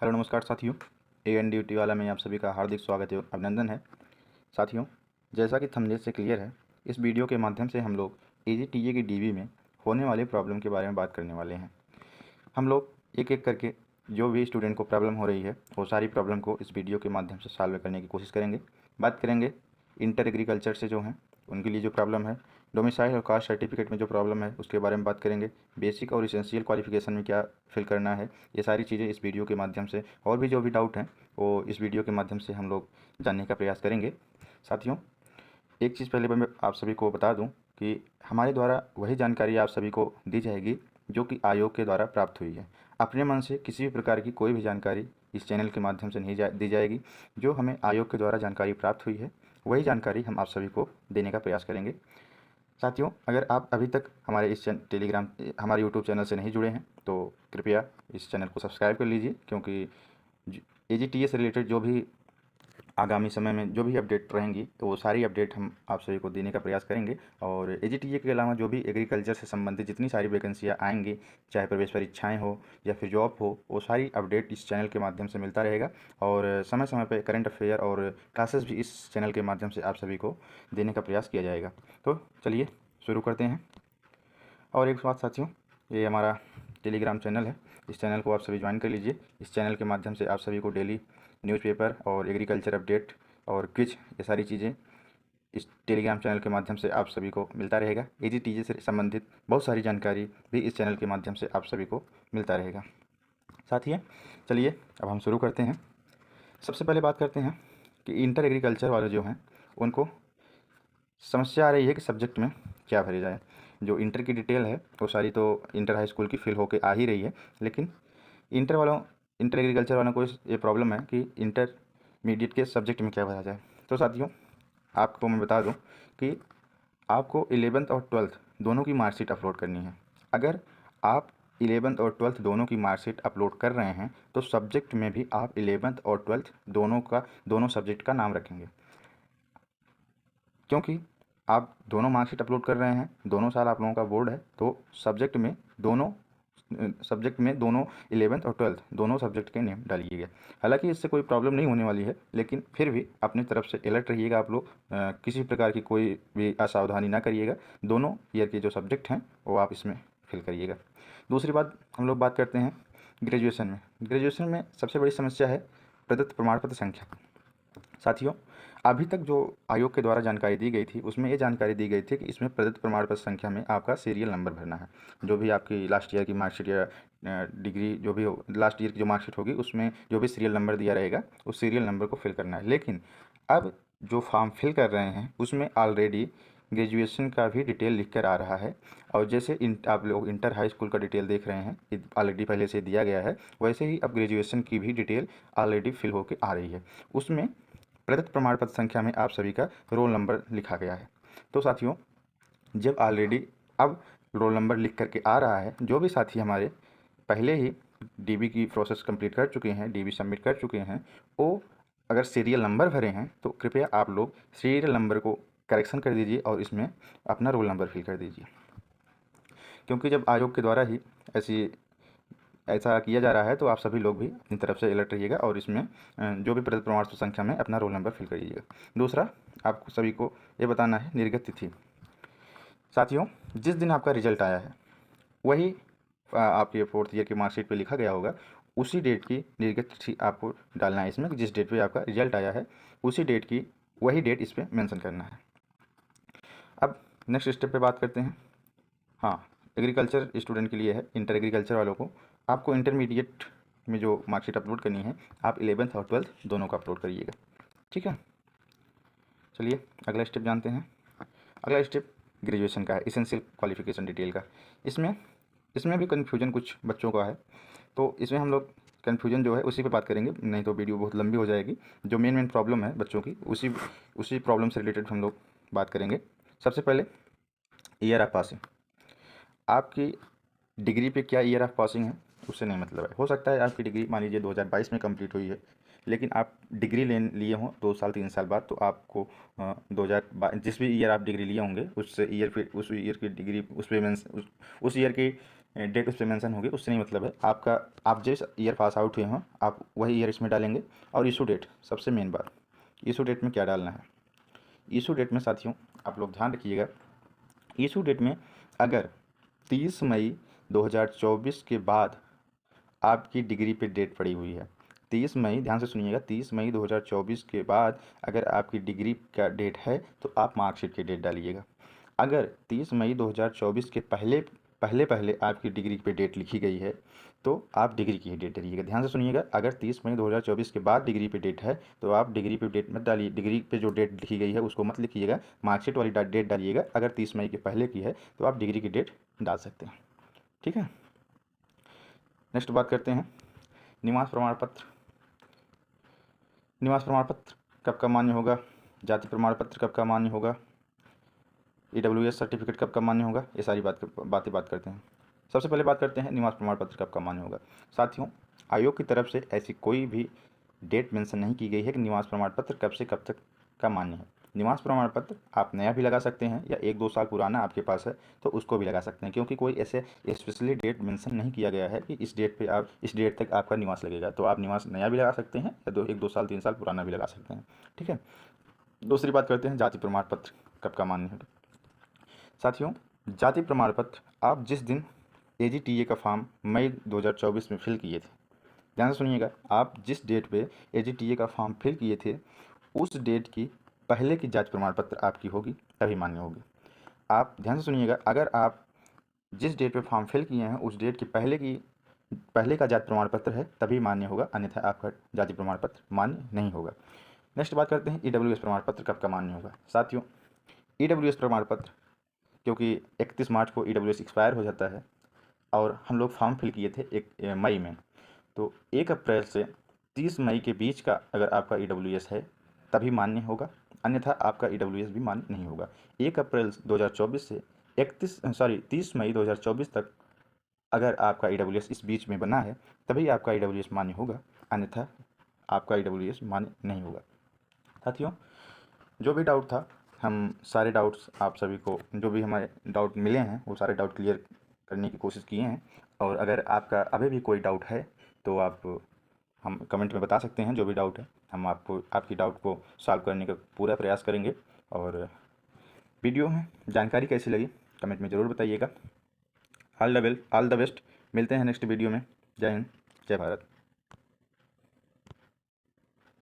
Hello नमस्कार साथियों। ANDUT वाला में आप सभी का हार्दिक स्वागत एवं अभिनंदन है। साथियों, जैसा कि थंबनेल से क्लियर है, इस वीडियो के माध्यम से हम लोग AGTA की DB में होने वाली प्रॉब्लम के बारे में बात करने वाले हैं। हम लोग एक एक करके जो भी स्टूडेंट को प्रॉब्लम हो रही है वो सारी प्रॉब्लम को इस वीडियो के माध्यम से सॉल्व करने की कोशिश करेंगे। बात करेंगे इंटर एग्रीकल्चर से जो हैं उनके लिए जो प्रॉब्लम है, डोमिसाइल और कास्ट सर्टिफिकेट में जो प्रॉब्लम है उसके बारे में बात करेंगे, बेसिक और इसेंशियल क्वालिफिकेशन में क्या फिल करना है, ये सारी चीज़ें इस वीडियो के माध्यम से और भी जो भी डाउट हैं वो इस वीडियो के माध्यम से हम लोग जानने का प्रयास करेंगे। साथियों, एक चीज़ पहले मैं आप सभी को बता दूं कि हमारे द्वारा वही जानकारी आप सभी को दी जाएगी जो कि आयोग के द्वारा प्राप्त हुई है। अपने मन से किसी भी प्रकार की कोई भी जानकारी इस चैनल के माध्यम से नहीं दी जाएगी। जो हमें आयोग के द्वारा जानकारी प्राप्त हुई है वही जानकारी हम आप सभी को देने का प्रयास करेंगे। साथियों, अगर आप अभी तक हमारे इस टेलीग्राम हमारे यूट्यूब चैनल से नहीं जुड़े हैं तो कृपया इस चैनल को सब्सक्राइब कर लीजिए, क्योंकि AGTA से रिलेटेड जो भी आगामी समय में जो भी अपडेट रहेंगी तो वो सारी अपडेट हम आप सभी को देने का प्रयास करेंगे। और AGTA के अलावा जो भी एग्रीकल्चर से संबंधित जितनी सारी वैकेंसियाँ आएंगी, चाहे प्रवेश परीक्षाएं हो या फिर जॉब हो, वो सारी अपडेट इस चैनल के माध्यम से मिलता रहेगा। और समय समय पर करंट अफेयर और क्लासेस भी इस चैनल के माध्यम से आप सभी को देने का प्रयास किया जाएगा। तो चलिए शुरू करते हैं। और एक बात साथियों, ये हमारा टेलीग्राम चैनल है, इस चैनल को आप सभी ज्वाइन कर लीजिए। इस चैनल के माध्यम से आप सभी को डेली न्यूज़पेपर और एग्रीकल्चर अपडेट और क्विज, ये सारी चीज़ें इस टेलीग्राम चैनल के माध्यम से आप सभी को मिलता रहेगा। AGTA से संबंधित बहुत सारी जानकारी भी इस चैनल के माध्यम से आप सभी को मिलता रहेगा। साथियों, चलिए अब हम शुरू करते हैं। सबसे पहले बात करते हैं कि इंटर एग्रीकल्चर वाले जो हैं उनको समस्या आ रही है कि सब्जेक्ट में क्या भरे जाए। जो इंटर की डिटेल है वो सारी तो इंटर हाई स्कूल की फिल होके आ ही रही है, लेकिन इंटर एग्रीकल्चर वालों को ये प्रॉब्लम है कि इंटरमीडिएट के सब्जेक्ट में क्या भरा जाए। तो साथियों, आपको मैं बता दूं कि आपको 11th और 12th दोनों की मार्कशीट अपलोड करनी है। अगर आप 11th और 12th दोनों की मार्कशीट अपलोड कर रहे हैं तो सब्जेक्ट में भी आप 11th और 12th दोनों सब्जेक्ट का नाम रखेंगे, क्योंकि आप दोनों मार्कशीट अपलोड कर रहे हैं, दोनों साल आप लोगों का बोर्ड है, तो सब्जेक्ट में दोनों 11th और 12th दोनों सब्जेक्ट के नेम डालिएगा। हालांकि इससे कोई प्रॉब्लम नहीं होने वाली है, लेकिन फिर भी अपनी तरफ से अलर्ट रहिएगा आप लोग। किसी प्रकार की कोई भी असावधानी ना करिएगा। दोनों ईयर के जो सब्जेक्ट हैं वो आप इसमें फिल करिएगा। दूसरी बात, हम लोग बात करते हैं ग्रेजुएशन में सबसे बड़ी समस्या है प्रदत्त प्रमाण पत्र संख्या। साथियों, अभी तक जो आयोग के द्वारा जानकारी दी गई थी उसमें ये जानकारी दी गई थी कि इसमें प्रदत्त प्रमाण पत्र संख्या में आपका सीरियल नंबर भरना है। जो भी आपकी लास्ट ईयर की मार्कशीट या डिग्री जो भी हो, लास्ट ईयर की जो मार्कशीट होगी उसमें जो भी सीरियल नंबर दिया रहेगा उस सीरियल नंबर को फिल करना है। लेकिन अब जो फॉर्म फिल कर रहे हैं उसमें ऑलरेडी ग्रेजुएशन का भी डिटेल लिख कर आ रहा है। और जैसे आप लोग इंटर हाई स्कूल का डिटेल देख रहे हैं ऑलरेडी पहले से दिया गया है, वैसे ही अब ग्रेजुएशन की भी डिटेल ऑलरेडी फिल होकर आ रही है। उसमें प्रदत्त प्रमाण पत्र संख्या में आप सभी का रोल नंबर लिखा गया है। तो साथियों, जब ऑलरेडी अब रोल नंबर लिख करके आ रहा है, जो भी साथी हमारे पहले ही DB की प्रोसेस कंप्लीट कर चुके हैं, DB सबमिट कर चुके हैं, वो अगर सीरियल नंबर भरे हैं तो कृपया आप लोग सीरियल नंबर को करेक्शन कर दीजिए और इसमें अपना रोल नंबर फिल कर दीजिए। क्योंकि जब आयोग के द्वारा ही ऐसा किया जा रहा है तो आप सभी लोग भी अपनी तरफ से अलर्ट रहिएगा और इसमें जो भी प्रदत्त प्रमाण पत्र संख्या में अपना रोल नंबर फिल करिएगा। दूसरा, आपको सभी को ये बताना है निर्गत तिथि। साथियों, जिस दिन आपका रिजल्ट आया है वही आपके 4th ईयर की मार्कशीट पे लिखा गया होगा, उसी डेट की निर्गत तिथि आपको डालना है इसमें। जिस डेट पे आपका रिजल्ट आया है उसी डेट की वही डेट इस पर मैंसन करना है। अब नेक्स्ट स्टेप पे बात करते हैं। हाँ, एग्रीकल्चर स्टूडेंट के लिए है, इंटर एग्रीकल्चर वालों को आपको इंटरमीडिएट में जो मार्कशीट अपलोड करनी है आप 11th और 12th दोनों का अपलोड करिएगा। ठीक है, चलिए अगला स्टेप जानते हैं। अगला स्टेप ग्रेजुएशन का है, इसेंशियल क्वालिफिकेशन डिटेल का। इसमें भी कन्फ्यूजन कुछ बच्चों का है, तो इसमें हम लोग कन्फ्यूजन जो है उसी पे बात करेंगे, नहीं तो वीडियो बहुत लंबी हो जाएगी। जो मेन प्रॉब्लम है बच्चों की उसी प्रॉब्लम से रिलेटेड हम लोग बात करेंगे। सबसे पहले ईयर ऑफ पासिंग, आपकी डिग्री पे क्या ईयर ऑफ पासिंग है उससे नहीं मतलब है। हो सकता है आपकी डिग्री मान लीजिए 2022 में कंप्लीट हुई है, लेकिन आप डिग्री ले लिए हों 2 साल 3 साल बाद, तो आपको 2000 जिस भी ईयर आप डिग्री लिए होंगे उससे ईयर पे उस ईयर की डिग्री उस पे उस ईयर की डेट उस पर मेंशन होगी, उससे नहीं मतलब है। आपका आप जिस ईयर पास आउट हुए हों आप वही ईयर इसमें डालेंगे। और इशू डेट, सबसे मेन बात, इशू डेट में क्या डालना है। इशू डेट में साथियों आप लोग ध्यान रखिएगा, इशू डेट में अगर 30 मई 2024 के बाद आपकी डिग्री पे डेट पड़ी हुई है, 30 मई, ध्यान से सुनिएगा, 30 मई 2024 के बाद अगर आपकी डिग्री का डेट है तो आप मार्कशीट की डेट डालिएगा। अगर 30 मई 2024 के पहले पहले पहले आपकी डिग्री पे डेट लिखी गई है तो आप डिग्री की ही डेट डालिएगा। ध्यान से सुनिएगा, अगर 30 मई 2024 के बाद डिग्री पे डेट है तो आप डिग्री पे डेट मत डालिए, डिग्री पे जो डेट लिखी गई है उसको मत लिखिएगा, मार्कशीट वाली डेट डालिएगा। अगर 30 मई के पहले की है तो आप डिग्री की डेट डाल सकते हैं। ठीक है, नेक्स्ट बात करते हैं निवास प्रमाण पत्र। निवास प्रमाण पत्र कब का मान्य होगा, जाति प्रमाण पत्र कब का मान्य होगा, EWS सर्टिफिकेट कब का मान्य होगा, ये सारी बात करते हैं। सबसे पहले बात करते हैं निवास प्रमाण पत्र कब का मान्य होगा। साथियों, आयोग की तरफ से ऐसी कोई भी डेट मेंशन नहीं की गई है कि निवास प्रमाण पत्र कब से कब तक का मान्य है। निवास प्रमाण पत्र आप नया भी लगा सकते हैं या 1-2 साल पुराना आपके पास है तो उसको भी लगा सकते हैं, क्योंकि कोई ऐसे स्पेशली डेट मेंशन नहीं किया गया है कि इस डेट पे आप इस डेट तक आपका निवास लगेगा। तो आप निवास नया भी लगा सकते हैं या 1-2 साल 3 साल पुराना भी लगा सकते हैं। ठीक है, दूसरी बात करते हैं जाति प्रमाण पत्र कब का मान्य है। साथियों, जाति प्रमाण पत्र आप जिस दिन AGTA का फॉर्म मई 2024 में फिल किए थे, ध्यान से सुनिएगा, आप जिस डेट पे AGTA का फॉर्म फिल किए थे उस डेट की पहले की जाति प्रमाण पत्र आपकी होगी तभी मान्य होगी। आप ध्यान से सुनिएगा, अगर आप जिस डेट पे फॉर्म फिल किए हैं उस डेट की पहले का जाति प्रमाण पत्र है तभी मान्य होगा, अन्यथा आपका जाति प्रमाण पत्र मान्य नहीं होगा। नेक्स्ट बात करते हैं EWS प्रमाण पत्र कब का मान्य होगा। साथियों, EWS प्रमाण पत्र, क्योंकि 31 मार्च को EWS एक्सपायर हो जाता है और हम लोग फॉर्म फिल किए थे 1 मई में, तो 1 अप्रैल से 30 मई के बीच का अगर आपका EWS है तभी मान्य होगा, अन्यथा आपका EWS भी मान्य नहीं होगा। 1 अप्रैल 2024 से 30 मई 2024 तक अगर आपका EWS इस बीच में बना है तभी आपका EWS मान्य होगा, अन्यथा आपका EWS मान्य नहीं होगा। साथियों, जो भी डाउट था, हम सारे डाउट्स आप सभी को, जो भी हमारे डाउट मिले हैं वो सारे डाउट क्लियर करने की कोशिश किए हैं। और अगर आपका अभी भी कोई डाउट है तो आप हम कमेंट में बता सकते हैं, जो भी डाउट है हम आपको आपकी डाउट को सॉल्व करने का पूरा प्रयास करेंगे। और वीडियो में जानकारी कैसी लगी कमेंट में ज़रूर बताइएगा। ऑल द बेस्ट, मिलते हैं नेक्स्ट वीडियो में। जय हिंद, जय भारत।